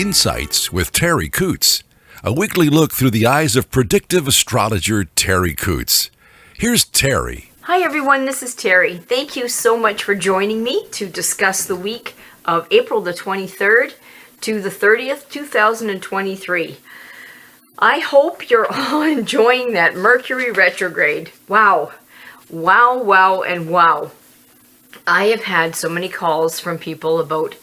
Insights with Terri Ep.117, a weekly look through the eyes of predictive astrologer Terri Ep.117. Here's Terri. Hi everyone, this is Terri. Thank you so much for joining me to discuss the week of April the 23rd to the 30th, 2023. I hope you're all enjoying that Mercury retrograde. Wow, wow, wow, and wow. I have had so many calls from people about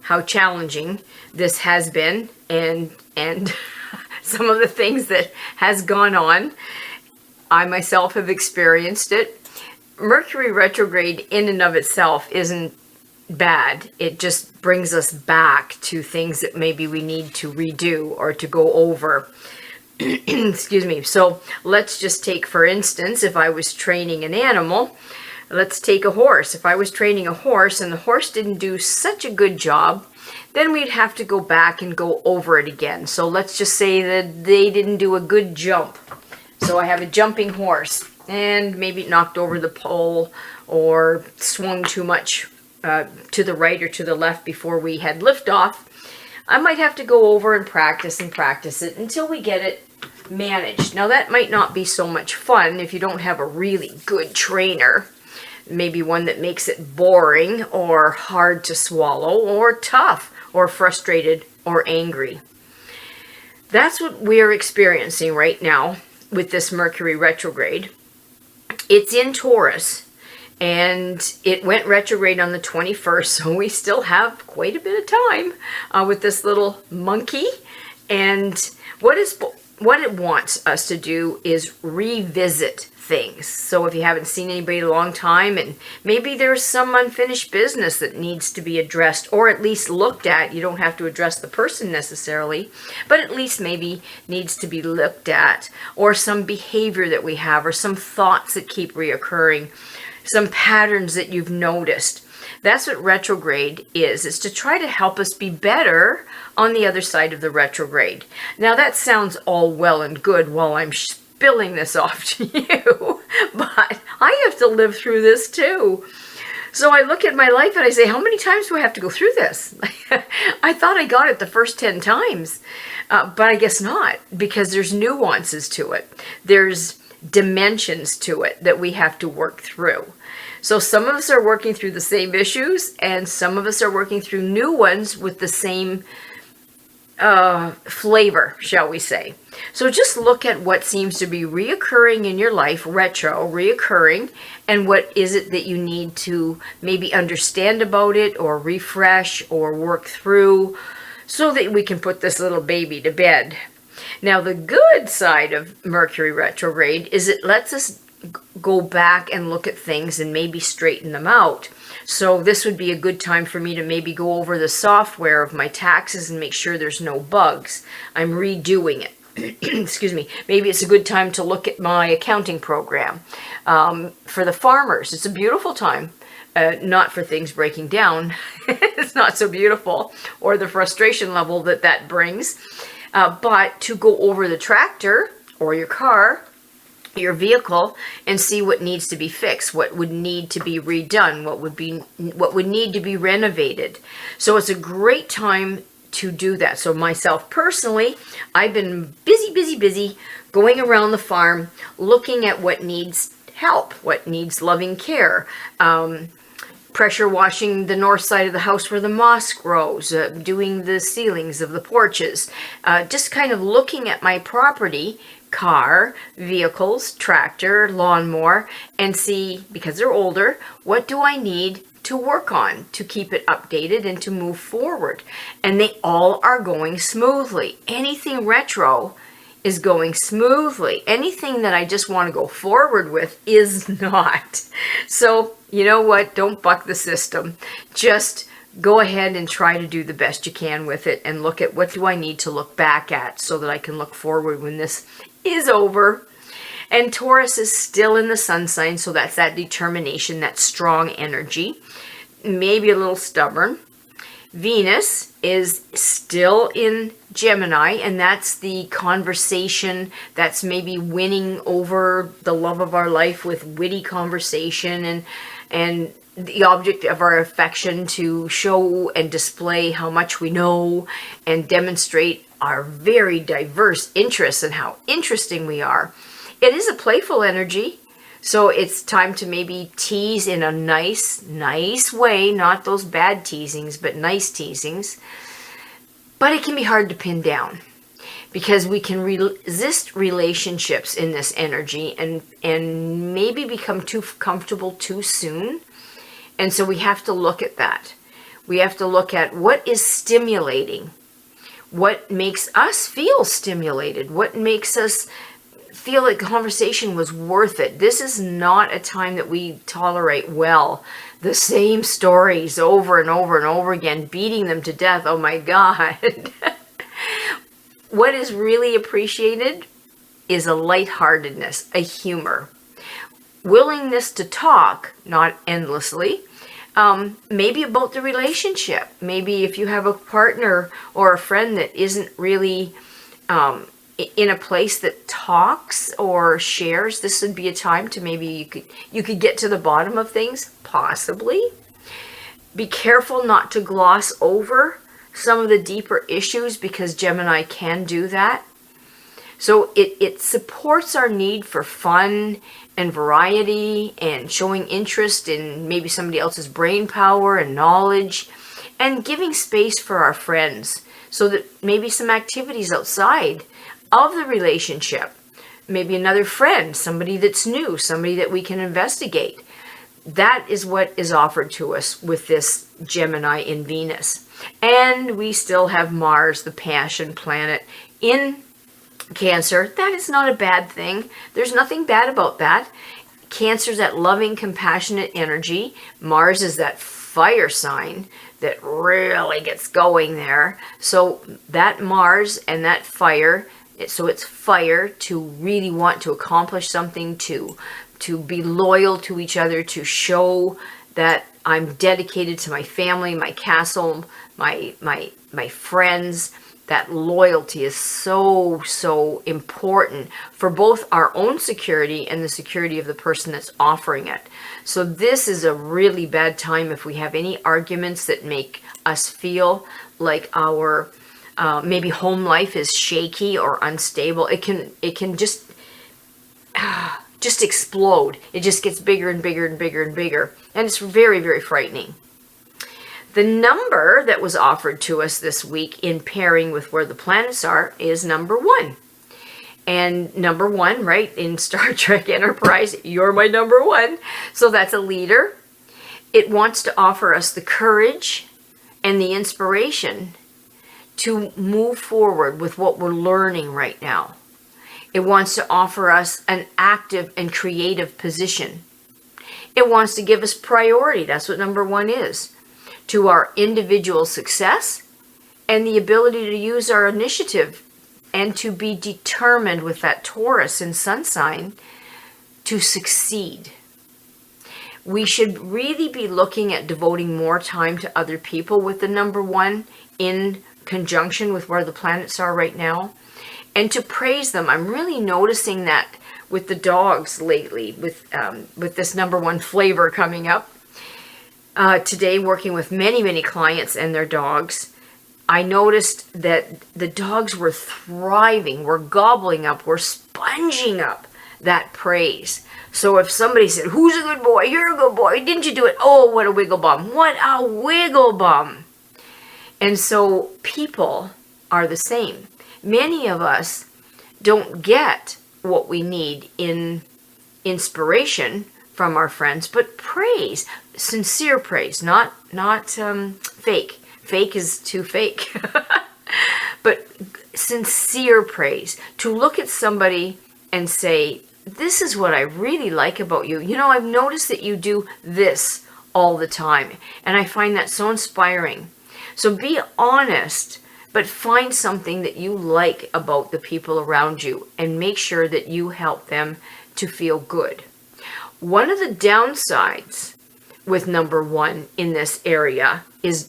how challenging this has been and some of the things that has gone on. I myself have experienced it. Mercury retrograde in and of itself isn't bad. It just brings us back to things that maybe we need to redo or to go over. Excuse me. So let's just take, for instance, if I was training an animal, let's take a horse. If I was training a horse and the horse didn't do such a good job, then we'd have to go back and go over it again. So let's just say that they didn't do a good jump. So I have a jumping horse and maybe it knocked over the pole or swung too much to the right or to the left before we had liftoff. I might have to go over and practice it until we get it managed. Now that might not be so much fun if you don't have a really good trainer. Maybe one that makes it boring or hard to swallow or tough or frustrated or angry. That's what we're experiencing right now with this Mercury retrograde. It's in Taurus and it went retrograde on the 21st, so we still have quite a bit of time with this little monkey. And what it wants us to do is revisit things. So if you haven't seen anybody in a long time and maybe there's some unfinished business that needs to be addressed or at least looked at, you don't have to address the person necessarily, but at least maybe needs to be looked at, or some behavior that we have or some thoughts that keep reoccurring, some patterns that you've noticed. That's what retrograde is. It's to try to help us be better on the other side of the retrograde. Now that sounds all well and good while I'm spilling this off to you, but I have to live through this too. So I look at my life and I say, how many times do I have to go through this? I thought I got it the first 10 times, but I guess not, because there's nuances to it. There's dimensions to it that we have to work through. So some of us are working through the same issues and some of us are working through new ones with the same flavor, shall we say. So just look at what seems to be reoccurring in your life, reoccurring, and what is it that you need to maybe understand about it or refresh or work through so that we can put this little baby to bed. Now the good side of Mercury retrograde is it lets us go back and look at things and maybe straighten them out. So this would be a good time for me to maybe go over the software of my taxes and make sure there's no bugs. I'm redoing it. Excuse me. Maybe it's a good time to look at my accounting program. For the farmers, it's a beautiful time. Not for things breaking down. It's not so beautiful, or the frustration level that brings. But to go over the tractor or your car, your vehicle, and see what needs to be fixed, what would need to be redone, what would need to be renovated. So it's a great time to do that. So myself personally, I've been busy going around the farm, looking at what needs help, what needs loving care, pressure washing the north side of the house where the moss grows, doing the ceilings of the porches, just kind of looking at my property, car, vehicles, tractor, lawnmower, and see, because they're older, what do I need to work on to keep it updated and to move forward. And they all are going smoothly. Anything retro is going smoothly. Anything that I just want to go forward with is not. So, you know what? Don't buck the system. Just go ahead and try to do the best you can with it and look at what do I need to look back at so that I can look forward when this is over. And Taurus is still in the sun sign, so that's that determination, that strong energy, maybe a little stubborn. Venus is still in Gemini, and that's the conversation that's maybe winning over the love of our life with witty conversation and the object of our affection to show and display how much we know and demonstrate our very diverse interests and how interesting we are. It is a playful energy, so it's time to maybe tease in a nice way, not those bad teasings, but nice teasings. But it can be hard to pin down because we can resist relationships in this energy and maybe become too comfortable too soon. And so we have to look at that. We have to look at what is stimulating, what makes us feel stimulated, what makes us feel like the conversation was worth it. This is not a time that we tolerate well the same stories over and over and over again, beating them to death. Oh my God. What is really appreciated is a lightheartedness, a humor, willingness to talk, not endlessly, maybe about the relationship. Maybe if you have a partner or a friend that isn't really in a place that talks or shares, this would be a time to maybe you could get to the bottom of things, possibly. Be careful not to gloss over some of the deeper issues because Gemini can do that. So it supports our need for fun and variety and showing interest in maybe somebody else's brain power and knowledge and giving space for our friends so that maybe some activities outside of the relationship, maybe another friend, somebody that's new, somebody that we can investigate. That is what is offered to us with this Gemini in Venus. And we still have Mars, the passion planet, in Cancer. That is not a bad thing. There's nothing bad about that. Cancer's that loving, compassionate energy. Mars is that fire sign that really gets going there. So that Mars and that fire, so it's fire to really want to accomplish something, to be loyal to each other, to show that I'm dedicated to my family, my castle, my friends. That loyalty is so important for both our own security and the security of the person that's offering it. So this is a really bad time if we have any arguments that make us feel like our maybe home life is shaky or unstable. It can just explode. It just gets bigger and bigger and bigger and bigger, and it's very, very frightening. The number that was offered to us this week in pairing with where the planets are is number 1. And number 1, right, in Star Trek Enterprise, you're my number 1. So that's a leader. It wants to offer us the courage and the inspiration to move forward with what we're learning right now. It wants to offer us an active and creative position. It wants to give us priority. That's what number 1 is. To our individual success and the ability to use our initiative and to be determined with that Taurus and Sun sign to succeed. We should really be looking at devoting more time to other people with the number 1 in conjunction with where the planets are right now, and to praise them. I'm really noticing that with the dogs lately, with this number 1 flavor coming up. Today, working with many clients and their dogs, I noticed that the dogs were thriving, were gobbling up, were sponging up that praise. So if somebody said, "Who's a good boy? You're a good boy. Didn't you do it? Oh, what a wiggle bum. What a wiggle bum." And so people are the same. Many of us don't get what we need in inspiration from our friends, but praise, sincere praise, not fake. Fake is too fake. But sincere praise, to look at somebody and say, "This is what I really like about you. You know, I've noticed that you do this all the time, and I find that so inspiring." So be honest, but find something that you like about the people around you and make sure that you help them to feel good. One of the downsides with number 1 in this area is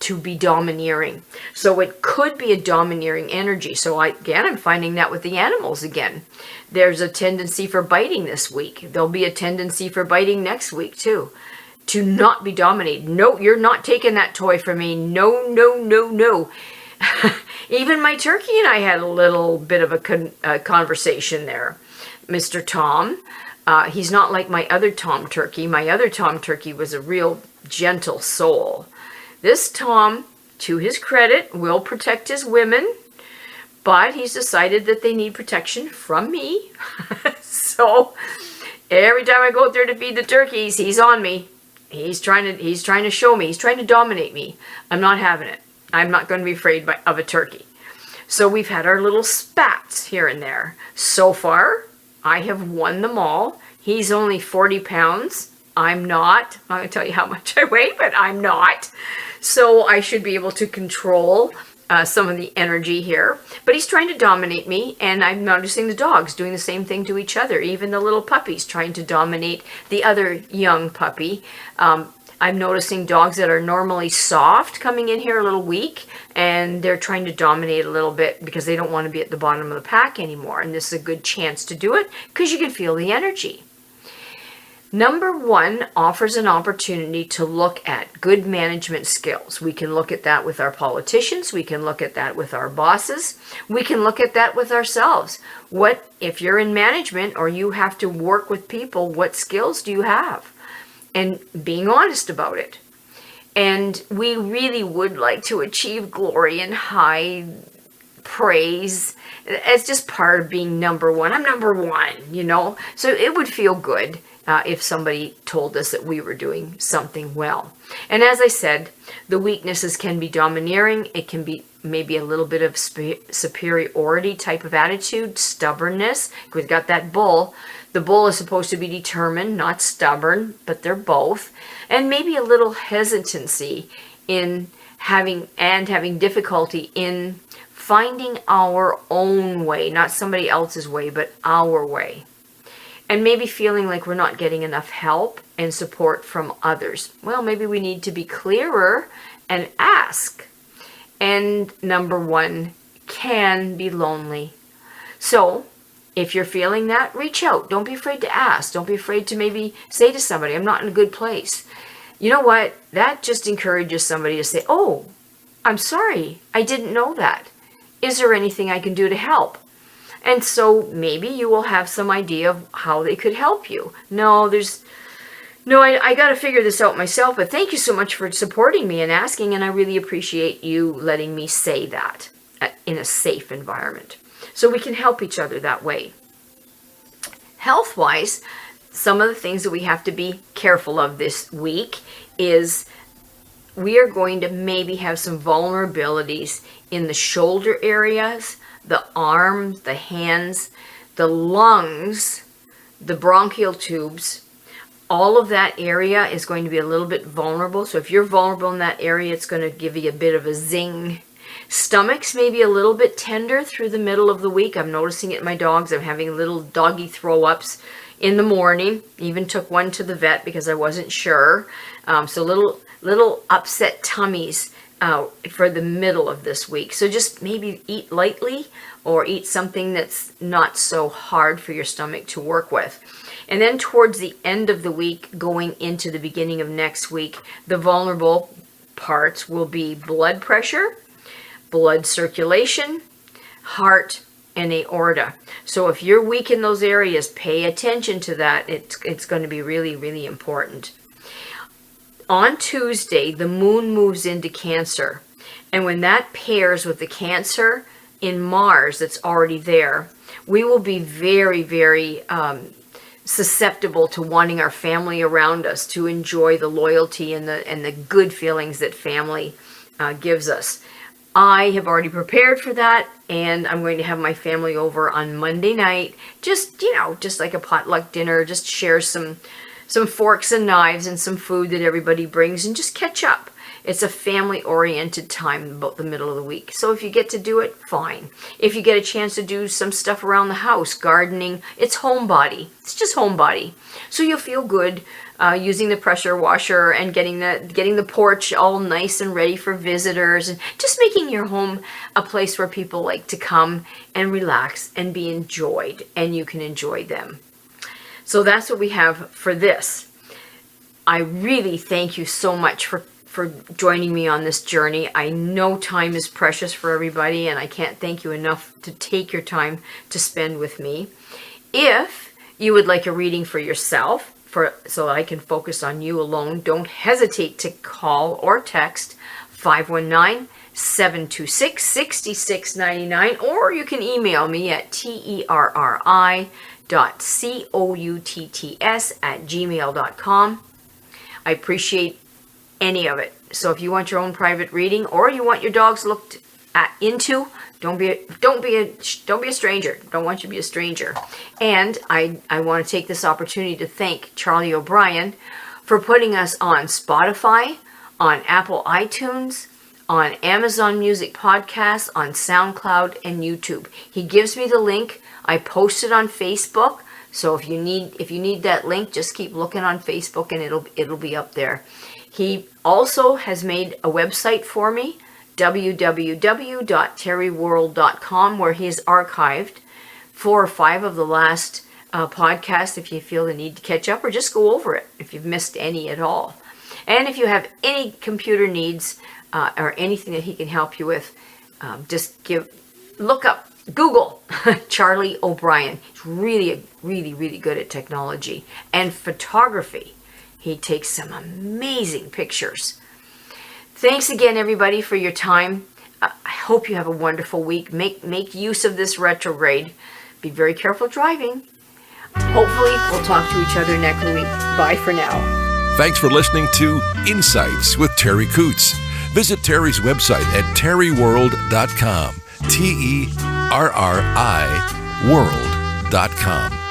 to be domineering. So it could be a domineering energy. So I'm finding that with the animals again. There's a tendency for biting this week. There'll be a tendency for biting next week too. To not be dominated. No, you're not taking that toy from me. No, no, no, no. Even my turkey and I had a little bit of a conversation there. Mr. Tom, he's not like my other Tom turkey. My other Tom turkey was a real gentle soul. This Tom, to his credit, will protect his women, but he's decided that they need protection from me. So every time I go out there to feed the turkeys, he's on me. He's trying to show me. He's trying to dominate me. I'm not having it. I'm not going to be afraid of a turkey. So we've had our little spats here and there. So far, I have won them all. He's only 40 pounds. I'm not. I'm not going to tell you how much I weigh, but I'm not. So I should be able to control some of the energy here. But he's trying to dominate me, and I'm noticing the dogs doing the same thing to each other. Even the little puppies trying to dominate the other young puppy. I'm noticing dogs that are normally soft coming in here a little weak, and they're trying to dominate a little bit because they don't want to be at the bottom of the pack anymore. And this is a good chance to do it because you can feel the energy. Number 1 offers an opportunity to look at good management skills. We can look at that with our politicians. We can look at that with our bosses. We can look at that with ourselves. What, if you're in management or you have to work with people, what skills do you have? And being honest about it. And we really would like to achieve glory and high praise. It's just part of being number 1. I'm number 1, you know. So it would feel good if somebody told us that we were doing something well. And as I said, the weaknesses can be domineering. It can be maybe a little bit of superiority type of attitude, stubbornness. We've got that bull. The bull is supposed to be determined, not stubborn, but they're both. And maybe a little hesitancy in having difficulty in finding our own way, not somebody else's way, but our way. And maybe feeling like we're not getting enough help and support from others. Well, maybe we need to be clearer and ask. And number 1, can be lonely. So if you're feeling that, reach out. Don't be afraid to ask. Don't be afraid to maybe say to somebody, I'm not in a good place. You know what? That just encourages somebody to say, oh, I'm sorry. I didn't know that. Is there anything I can do to help? And so maybe you will have some idea of how they could help you. I got to figure this out myself, but thank you so much for supporting me and asking, and I really appreciate you letting me say that in a safe environment. So we can help each other that way. Health-wise, some of the things that we have to be careful of this week is we are going to maybe have some vulnerabilities in the shoulder areas, the arms, the hands, the lungs, the bronchial tubes. All of that area is going to be a little bit vulnerable. So if you're vulnerable in that area, it's going to give you a bit of a zing. Stomachs may be a little bit tender through the middle of the week. I'm noticing it in my dogs. I'm having little doggy throw-ups in the morning. Even took one to the vet because I wasn't sure. So little upset tummies for the middle of this week. So just maybe eat lightly or eat something that's not so hard for your stomach to work with. And then towards the end of the week, going into the beginning of next week, the vulnerable parts will be blood pressure, blood circulation, heart, and aorta. So if you're weak in those areas, pay attention to that. It's going to be really, really important. On Tuesday, the moon moves into Cancer. And when that pairs with the Cancer in Mars that's already there, we will be very, very susceptible to wanting our family around us, to enjoy the loyalty and the good feelings that family gives us. I have already prepared for that, and I'm going to have my family over on Monday night, just like a potluck dinner, just share some forks and knives and some food that everybody brings and just catch up. It's a family-oriented time about the middle of the week. So if you get to do it, fine. If you get a chance to do some stuff around the house, gardening, it's homebody. It's just homebody. So you'll feel good using the pressure washer and getting the porch all nice and ready for visitors, and just making your home a place where people like to come and relax and be enjoyed, and you can enjoy them. So that's what we have for this. I really thank you so much for joining me on this journey. I know time is precious for everybody, and I can't thank you enough to take your time to spend with me. If you would like a reading for yourself, so I can focus on you alone, don't hesitate to call or text 519-726-6699, or you can email me at terri.coutts@gmail.com. I appreciate any of it. So if you want your own private reading, or you want your dogs looked into, don't be a stranger. Don't want you to be a stranger. And I want to take this opportunity to thank Charlie O'Brien for putting us on Spotify, on Apple iTunes, on Amazon Music Podcasts, on SoundCloud, and YouTube. He gives me the link. I post it on Facebook. So if you need that link, just keep looking on Facebook and it'll be up there. He also has made a website for me, www.terriworld.com, where he has archived 4 or 5 of the last podcasts if you feel the need to catch up, or just go over it if you've missed any at all. And if you have any computer needs or anything that he can help you with, Google Charlie O'Brien. He's really good at technology and photography. He takes some amazing pictures. Thanks again, everybody, for your time. I hope you have a wonderful week. Make use of this retrograde. Be very careful driving. Hopefully, we'll talk to each other next week. Bye for now. Thanks for listening to Insights with Terri Coots. Visit Terri's website at terriworld.com. TERRI world.com.